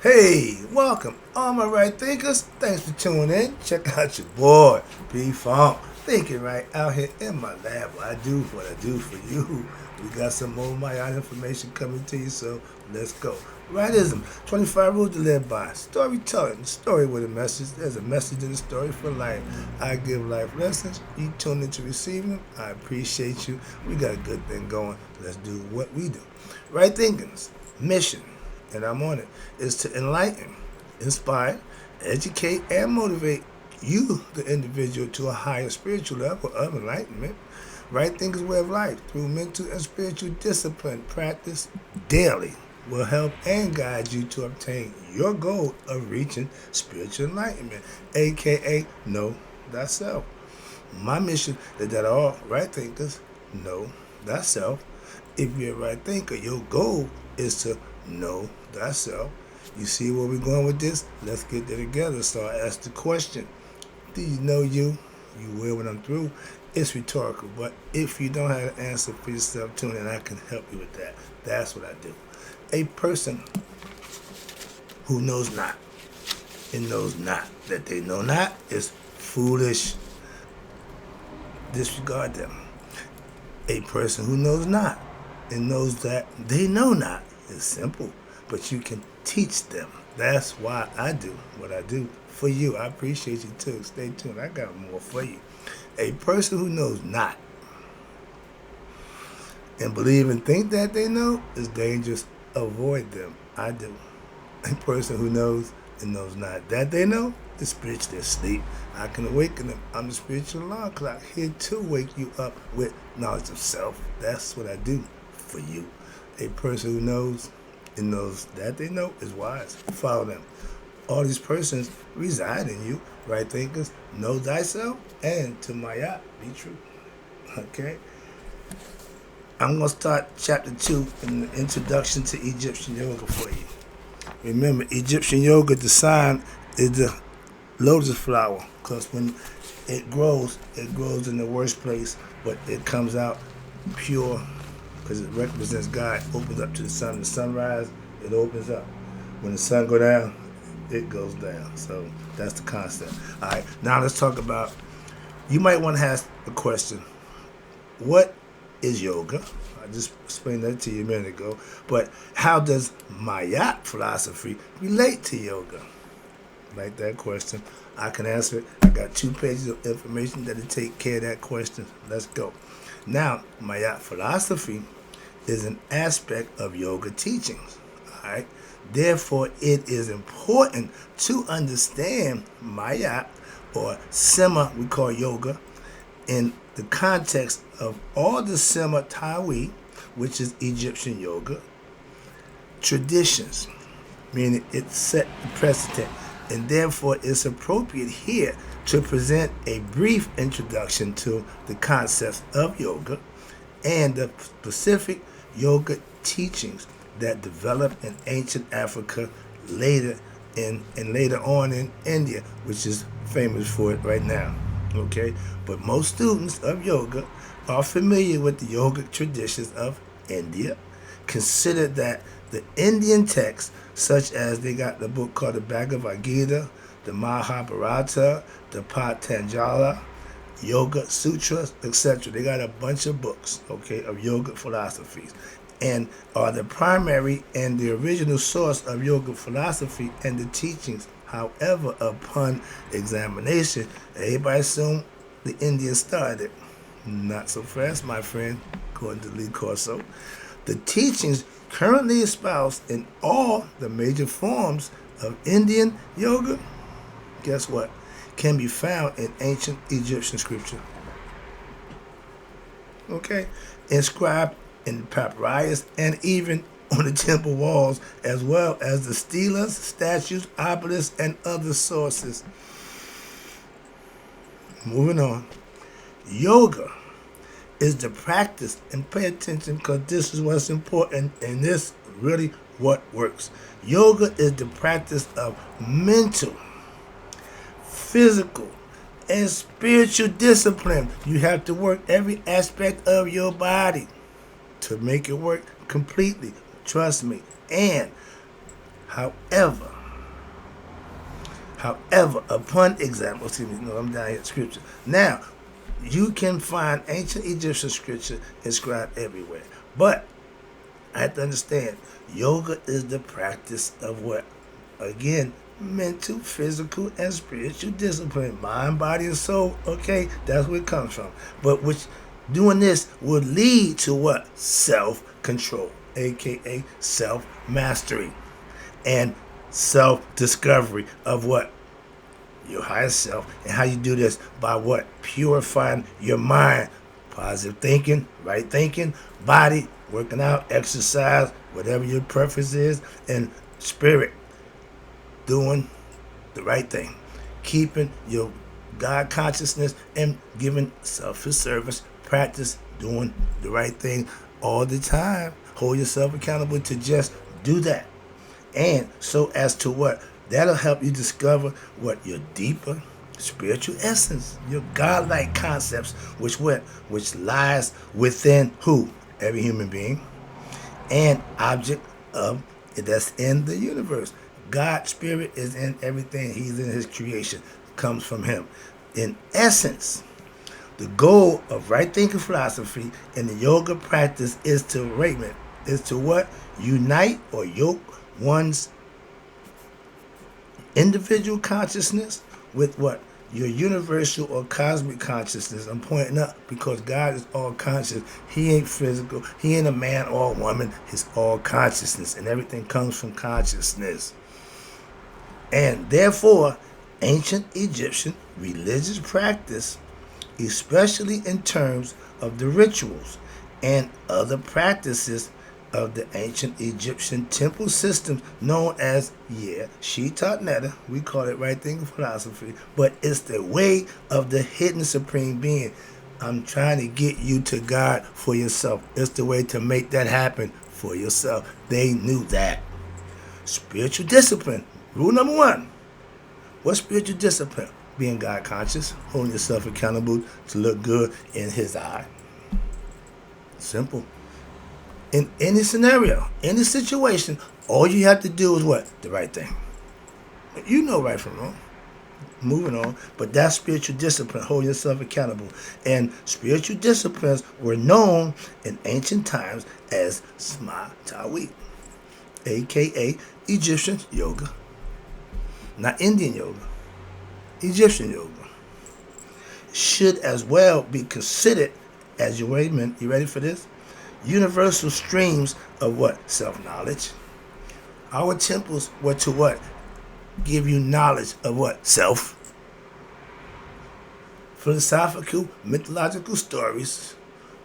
Hey, welcome, all my right thinkers. Thanks for tuning in. Check out your boy, B Funk. Thinking right out here in my lab. I do what I do for you. We got some more my information coming to you, so let's go. Rightism, 25 rules to live by. Storytelling, story with a message. There's a message in the story for life. I give life lessons. You tune in to receive them. I appreciate you. We got a good thing going. Let's do what we do. Right thinkings, mission, and I'm on it, is to enlighten, inspire, educate, and motivate you, the individual, to a higher spiritual level of enlightenment. Right thinkers way of life through mental and spiritual discipline practice daily will help and guide you to obtain your goal of reaching spiritual enlightenment, aka know thyself. My mission is that all right thinkers know thyself. If you're a right thinker, your goal is to know thyself. You see where we're going with this? Let's get there together. So I ask the question, do you know you? You will when I'm through. It's rhetorical, but if you don't have an answer for yourself, tune in. I can help you with that. That's what I do. A person who knows not and knows not that they know not is foolish. Disregard them. A person who knows not and knows that they know not is simple, but you can teach them. That's why I do what I do for you. I appreciate you too. Stay tuned. I got more for you. A person who knows not and believe and think that they know is dangerous. Avoid them. I do. A person who knows and knows not that they know is spiritually asleep. I can awaken them. I'm the spiritual alarm clock here to wake you up with knowledge of self. That's what I do for you. A person who knows and knows that they know is wise. Follow them. All these persons reside in you. Right thinkers, know thyself, and to Maat, be true. Okay? I'm going to start chapter 2 in the introduction to Egyptian yoga for you. Remember, Egyptian yoga, the sign is the lotus flower, because when it grows in the worst place, but it comes out pure because it represents God. Opens up to the sun. The sunrise, it opens up. When the sun go down, it goes down. So that's the concept. All right, now let's talk about, you might want to ask a question. What is yoga? I just explained that to you a minute ago. But how does Maat philosophy relate to yoga? Like that question. I can answer it. I got 2 pages of information that'll take care of that question. Let's go. Now, Maat philosophy is an aspect of yoga teachings. All right. Therefore, it is important to understand Maat, or Sema, we call yoga, in the context of all the Sema Tawi, which is Egyptian yoga, traditions, meaning it set the precedent, and therefore it's appropriate here to present a brief introduction to the concepts of yoga and the specific yoga teachings that developed in ancient Africa later and later on in India, which is famous for it right now. Okay, but most students of yoga are familiar with the yogic traditions of India. Consider that the Indian texts, such as they got the book called the Bhagavad Gita, the Mahabharata, the Patanjala, Yoga Sutras, etc. They got a bunch of books, okay, of yoga philosophies, and are the primary and the original source of yoga philosophy and the teachings. However, upon examination, everybody assumed the Indians started. Not so fast, my friend, according to Lee Corso. The teachings currently espoused in all the major forms of Indian yoga, guess what, can be found in ancient Egyptian scripture. Okay? Inscribed in papyrus and even on the temple walls, as well as the stelas, statues, obelisks, and other sources. Moving on. Yoga is the practice, and pay attention because this is what's important and this really what works. Yoga is the practice of mental, physical, and spiritual discipline. You have to work every aspect of your body to make it work completely. Trust me. And However, upon example, excuse me, no, I'm down here at scripture. Now, you can find ancient Egyptian scripture inscribed everywhere. But I have to understand, yoga is the practice of what? Again, mental, physical, and spiritual discipline. Mind, body, and soul. Okay, that's where it comes from. But which doing this would lead to what? Self-control, aka self-mastery. And self-discovery of what? Your higher self. And how you do this? By what? Purifying your mind. Positive thinking, right thinking, body, working out, exercise, whatever your preference is, and spirit, doing the right thing. Keeping your God consciousness and giving selfish service, practice doing the right thing all the time. Hold yourself accountable to just do that. And so as to what? That'll help you discover what your deeper spiritual essence, your godlike concepts, which lies within who? Every human being and object of that's in the universe. God's spirit is in everything. He's in his creation. Comes from him. In essence, the goal of right thinking philosophy and the yoga practice is to what? Unite or yoke one's individual consciousness with what? Your universal or cosmic consciousness. I'm pointing up because God is all conscious. He ain't physical. He ain't a man or a woman. He's all consciousness, and everything comes from consciousness. And therefore, ancient Egyptian religious practice, especially in terms of the rituals and other practices of the ancient Egyptian temple systems known as, she taught Netta, we call it right thinking philosophy, but it's the way of the hidden supreme being. I'm trying to get you to God for yourself. It's the way to make that happen for yourself. They knew that. Spiritual discipline. Rule number 1. What's spiritual discipline? Being God conscious, holding yourself accountable to look good in his eye. Simple. In any scenario, any situation, all you have to do is what? The right thing. You know right from wrong. Moving on. But that's spiritual discipline, hold yourself accountable. And spiritual disciplines were known in ancient times as Sma Tawi, a.k.a. Egyptian yoga. Not Indian yoga. Egyptian yoga. Should as well be considered as you ready for this? Universal streams of what? Self-knowledge. Our temples were to what? Give you knowledge of what? Self. Philosophical, mythological stories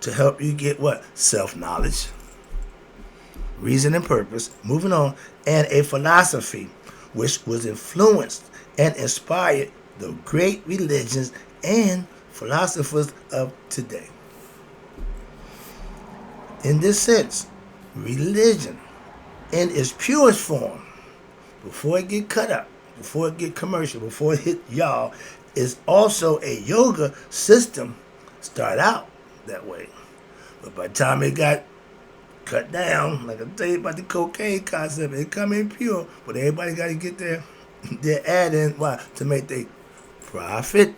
to help you get what? Self-knowledge. Reason and purpose. Moving on. And a philosophy which was influenced and inspired the great religions and philosophers of today. In this sense, religion in its purest form, before it get cut up, before it get commercial, before it hit y'all, is also a yoga system. Start out that way. But by the time it got cut down, like I tell you about the cocaine concept, it come in pure, but everybody got to get their add in. Why? To make their profit.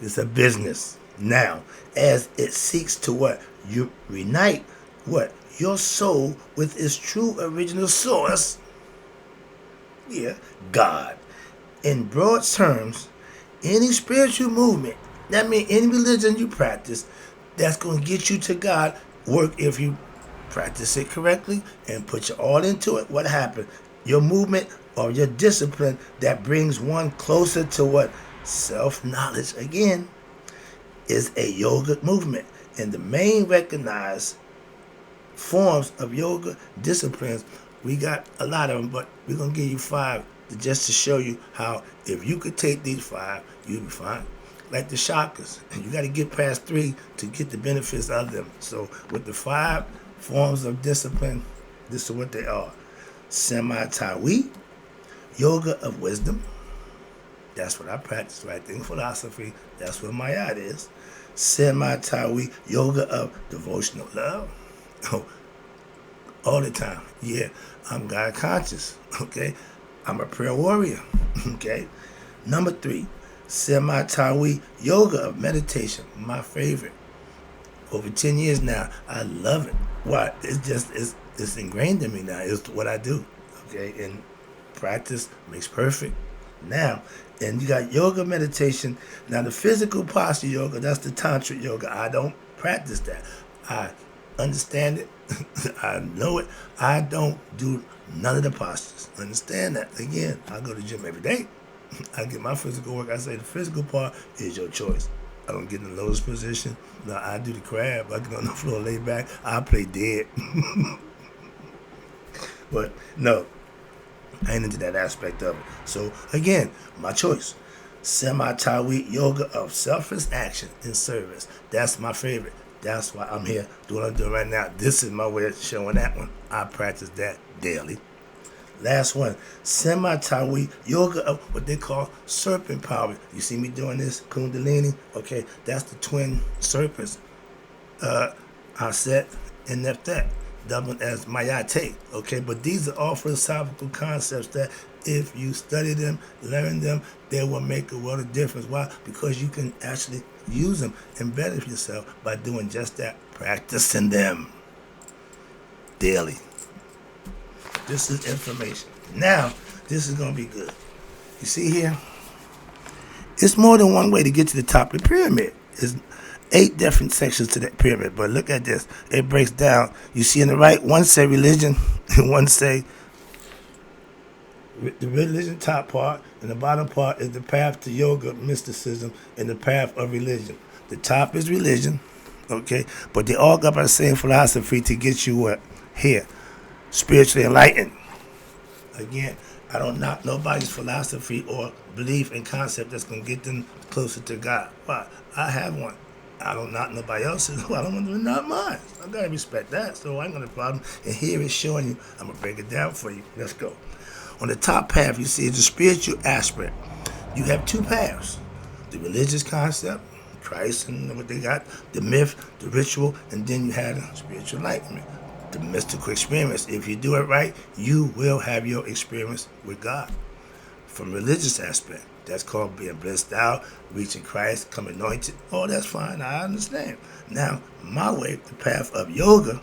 It's a business. Now, as it seeks to what? You unite what? Your soul with its true original source. God. In broad terms, any spiritual movement, that means any religion you practice, that's going to get you to God, work if you practice it correctly and put your all into it. What happened? Your movement or your discipline that brings one closer to what? Self-knowledge, again, is a yoga movement. And the main recognized forms of yoga disciplines, we got a lot of them, but we're going to give you 5 just to show you how if you could take these 5, you'll be fine. Like the chakras. And you got to get past 3 to get the benefits of them. So with the 5 forms of discipline, this is what they are. Semi-Tawi, yoga of wisdom. That's what I practice, right? Think philosophy. That's what my yacht is. Semi-Tawi, yoga of devotional love. all the time. Yeah, I'm God conscious. Okay, I'm a prayer warrior. Okay, number 3, semi-Tawi yoga of meditation. My favorite. Over 10 years now, I love it. Why? It's ingrained in me now. It's what I do. Okay, and practice makes perfect. Now, and you got yoga meditation. Now, the physical posture yoga, that's the tantric yoga. I don't practice that. I understand it. I know it. I don't do none of the postures. Understand that. Again, I go to the gym every day. I get my physical work. I say the physical part is your choice. I don't get in the lowest position. No, I do the crab. I get on the floor, lay back. I play dead. But no, I ain't into that aspect of it. So again, my choice. Semi-Tawi yoga of selfless action in service. That's my favorite. That's why I'm here doing what I'm doing right now. This is my way of showing that one. I practice that daily. Last one, semi-Tawi yoga of what they call serpent power. You see me doing this, Kundalini? Okay, that's the twin serpents. Aset and Neftet, doubled as Mayate. Okay, but these are all philosophical concepts that if you study them, learn them, they will make a world of difference. Why? Because you can actually use them and better yourself by doing just that, practicing them daily. This is information. Now, this is going to be good. You see here? It's more than one way to get to the top of the pyramid. It's 8 different sections to that pyramid. But look at this. It breaks down. You see in the right, one say religion, and one say the religion top part, and the bottom part is the path to yoga, mysticism, and the path of religion. The top is religion, okay? But they all got by the same philosophy to get you what? Here. Spiritually enlightened. Again, I don't knock nobody's philosophy or belief and concept that's going to get them closer to God. Why? I have one. I don't knock nobody else's. I don't want to knock mine. I got to respect that. So I ain't got a problem. And here it's showing you. I'm going to break it down for you. Let's go. On the top path, you see the spiritual aspect. You have 2 paths. The religious concept, Christ and what they got, the myth, the ritual, and then you have the spiritual enlightenment. The mystical experience. If you do it right, you will have your experience with God. From religious aspect, that's called being blessed out, reaching Christ, come anointed. Oh, that's fine. I understand. Now, my way, the path of yoga,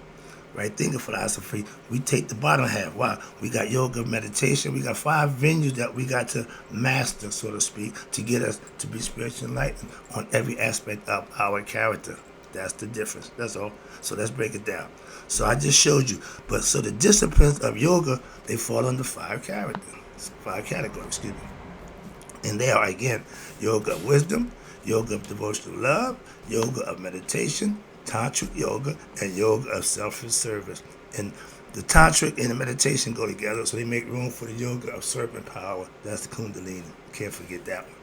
right thinking philosophy, we take the bottom half. Why? We got yoga, meditation. We got 5 venues that we got to master, so to speak, to get us to be spiritually enlightened on every aspect of our character. That's the difference. That's all. So let's break it down. So I just showed you. But so the disciplines of yoga, they fall under 5 categories, excuse me. And they are, again, yoga of wisdom, yoga of devotional love, yoga of meditation, tantric yoga, and yoga of selfless service. And the tantric and the meditation go together, so they make room for the yoga of serpent power. That's the Kundalini. Can't forget that one.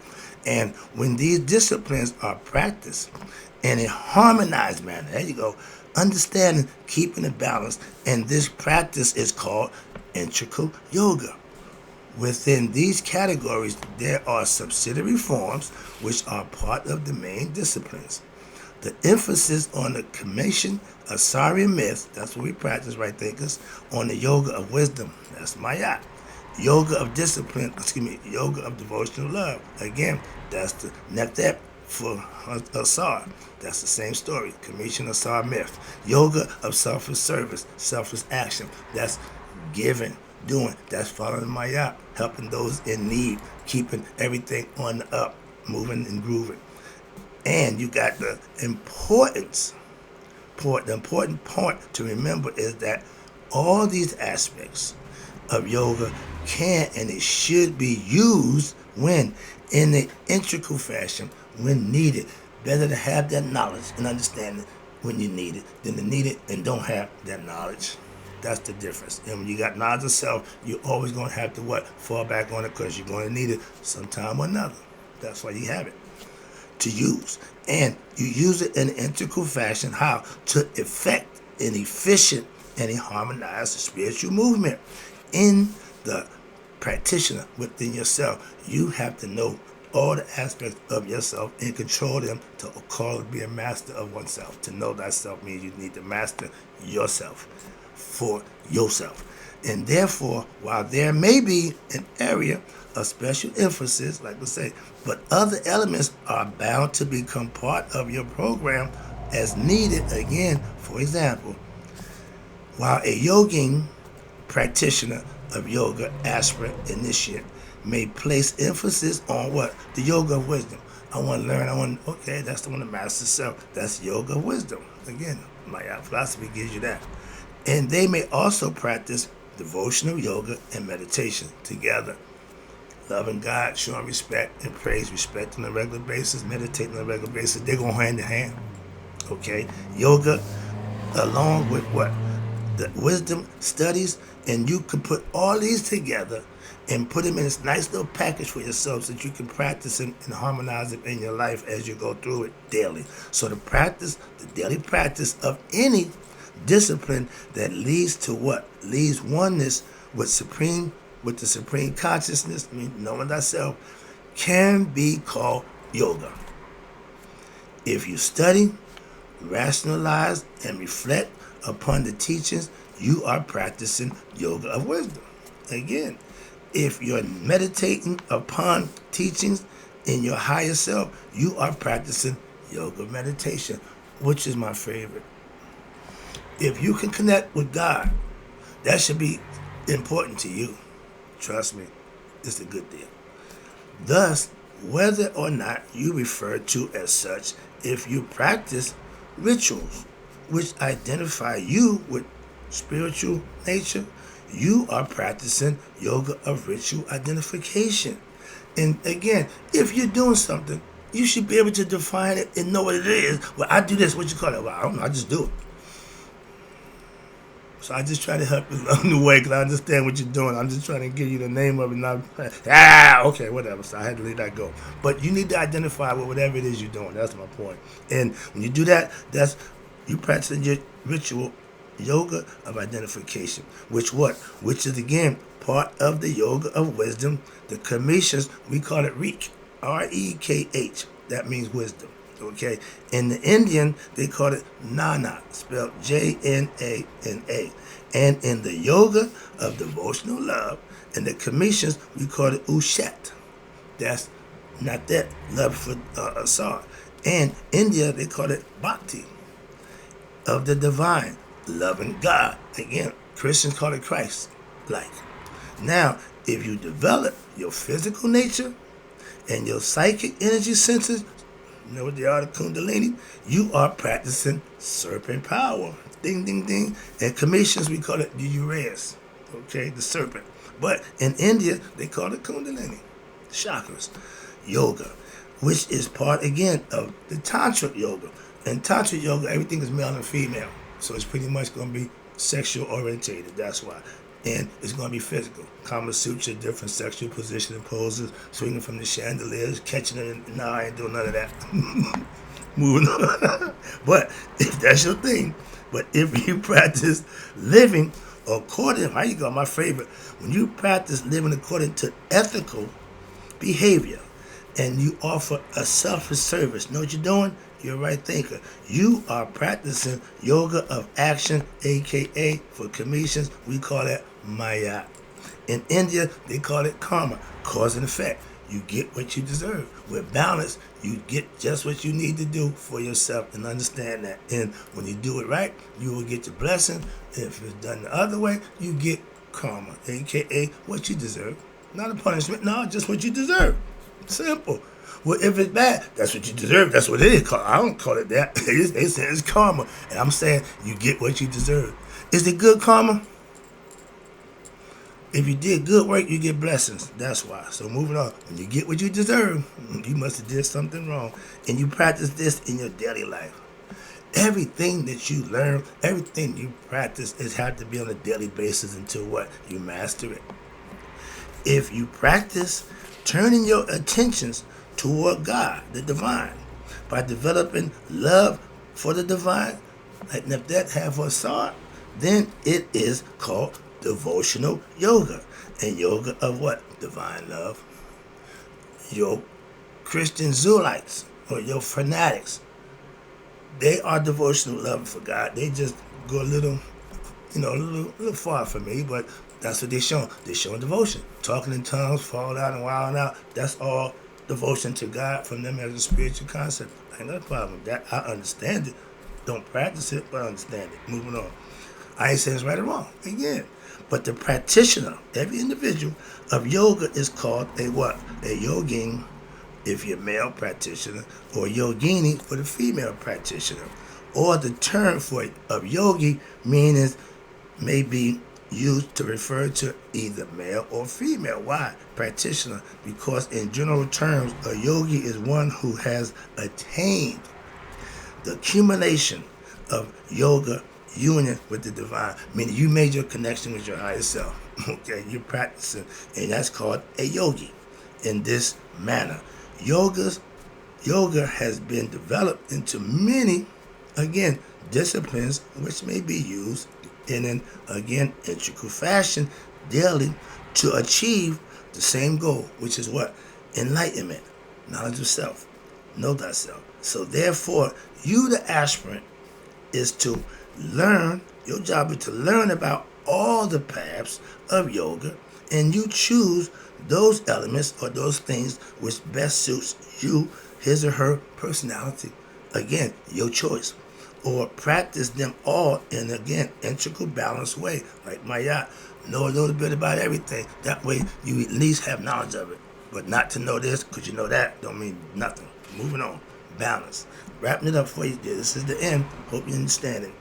And when these disciplines are practiced in a harmonized manner, there you go, understanding, keeping it balanced, and this practice is called integral yoga. Within these categories, there are subsidiary forms which are part of the main disciplines. The emphasis on the Commission Asari myth, that's what we practice, right thinkers, on the yoga of wisdom, that's Maat. Yoga of discipline, yoga of devotional love. Again, that's the Neptep for Asar. That's the same story, Commission Asar myth. Yoga of selfless service, selfless action. That's giving, doing. That's following Maat, helping those in need, keeping everything on the up, moving and grooving. And you got the important point to remember is that all these aspects of yoga can and it should be used when in an integral fashion when needed. Better to have that knowledge and understanding when you need it than to need it and don't have that knowledge. That's the difference. And when you got knowledge of self, you're always going to have to fall back on it because you're going to need it sometime or another. That's why you have it to use. And you use it in an integral fashion. How? To effect an efficient and a harmonized spiritual movement. In the practitioner within yourself, you have to know all the aspects of yourself and control them to call it be a master of oneself. To know thyself means you need to master yourself. for yourself. And therefore, while there may be an area of special emphasis, like we say, but other elements are bound to become part of your program as needed. Again, for example, while a yogin practitioner of yoga, aspirant, initiate, may place emphasis on what? The yoga of wisdom. I want to learn, okay, that's the one to master self. That's yoga of wisdom. Again, my philosophy gives you that. And they may also practice devotional yoga and meditation together. Loving God, showing respect and praise, respect on a regular basis, meditating on a regular basis, they're going hand in hand. Okay? Yoga, along with what? The wisdom studies, and you can put all these together and put them in this nice little package for yourself so that you can practice them and harmonize them in your life as you go through it daily. So the daily practice of any discipline that leads to what? Leads oneness with the supreme consciousness, knowing thyself, can be called yoga. If you study, rationalize, and reflect upon the teachings, you are practicing yoga of wisdom. Again, if you're meditating upon teachings in your higher self, you are practicing yoga meditation, which is my favorite. If you can connect with God, that should be important to you. Trust me, it's a good deal. Thus, whether or not you refer to as such, if you practice rituals which identify you with spiritual nature, you are practicing yoga of ritual identification. And again, if you're doing something, you should be able to define it and know what it is. Well, I do this, what you call it? Well, I don't know, I just do it. So I just try to help you along the way because I understand what you're doing. I'm just trying to give you the name of it. Okay, whatever. So I had to let that go. But you need to identify with whatever it is you're doing. That's my point. And when you do that, that's you practicing your ritual yoga of identification. Which is again part of the yoga of wisdom. The Commissions, we call it REIKH, REKH. That means wisdom. Okay, in the Indian they call it Nana, spelled Jnana, and in the yoga of devotional love and the Commissions we call it Ushat. That's not that love for Asar. And India they call it Bhakti, of the divine, loving God. Again, Christians call it Christ. Like now, if you develop your physical nature and your psychic energy centers, you know what they are, the Kundalini? You are practicing serpent power. Ding, ding, ding. And Commissions, we call it the Uranus. Okay, the serpent. But in India, they call it Kundalini. Chakras. Yoga, which is part, again, of the Tantric yoga. In Tantric yoga, everything is male and female. So it's pretty much going to be sexual orientated. That's why. And it's going to be physical. Kama Sutra, different sexual position and poses, swinging from the chandeliers, catching it. No, I ain't doing none of that. Moving on. But if that's your thing, but if you practice living according, how you go, my favorite, when you practice living according to ethical behavior and you offer a selfless service, know what you're doing? You're a right thinker. You are practicing yoga of action, aka for Commissions, we call that Maat. In India, they call it karma, cause and effect. You get what you deserve. With balance, you get just what you need to do for yourself, and understand that. And when you do it right, you will get your blessing. If it's done the other way, you get karma, aka what you deserve. Not a punishment, no, just what you deserve. Simple. Well, if it's bad, that's what you deserve. That's what it is called. I don't call it that. They say it's karma. And I'm saying you get what you deserve. Is it good karma? If you did good work, you get blessings. That's why. So moving on. When you get what you deserve, you must have did something wrong. And you practice this in your daily life. Everything that you learn, everything you practice, it has to be on a daily basis until what? You master it. If you practice turning your attentions toward God, the divine, by developing love for the divine, like if that have a thought, then it is called devotional yoga. And yoga of what? Divine love. Your Christian Zulites or your fanatics, they are devotional love for God. They just go a little a little far from me, but that's what they're showing. They're showing devotion. Talking in tongues, fall out and wilding out. That's all devotion to God from them as a spiritual concept. Ain't no problem with that. I understand it. Don't practice it, but I understand it. Moving on. I ain't saying it's right or wrong. Again. But the practitioner, every individual of yoga is called a what? A yogin if you're a male practitioner, or yogini for the female practitioner. Or the term for of yogi meaning may be used to refer to either male or female. Why? Practitioner. Because in general terms, a yogi is one who has attained the accumulation of yoga union with the divine, meaning you made your connection with your higher self. Okay, you're practicing, and that's called a yogi in this manner. Yoga has been developed into many, again, disciplines which may be used in an, again, integral fashion daily to achieve the same goal, which is what? Enlightenment, knowledge of self, know thyself. So therefore, you, the aspirant, is to learn. Your job is to learn about all the paths of yoga, and you choose those elements or those things which best suits you, his or her personality. Again, your choice. Or practice them all in, again, integral balanced way. Like Maat, know a little bit about everything. That way you at least have knowledge of it. But not to know this because you know that don't mean nothing. Moving on. Balance. Wrapping it up for you. This is the end. Hope you understand it.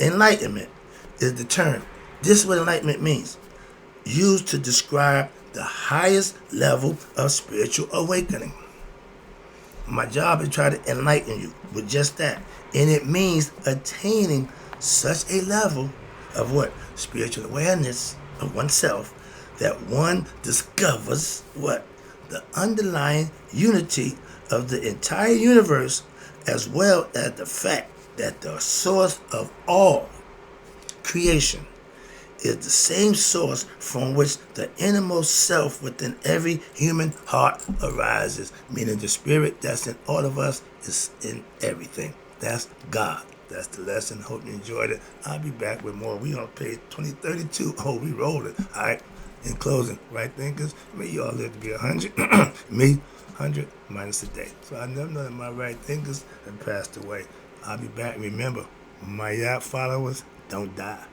Enlightenment is the term. This is what enlightenment means. Used to describe the highest level of spiritual awakening. My job is to try to enlighten you with just that. And it means attaining such a level of what? Spiritual awareness of oneself that one discovers what? The underlying unity of the entire universe, as well as the fact that the source of all creation is the same source from which the innermost self within every human heart arises, meaning the spirit that's in all of us is in everything. That's God. That's the lesson. Hope you enjoyed it. I'll be back with more. We on page 2032. Oh, we rolling. All right. In closing, right thinkers, may you all live to be 100. Me, 100 minus a day. So I never know that my right thinkers have passed away. I'll be back. Remember, my yacht followers don't die.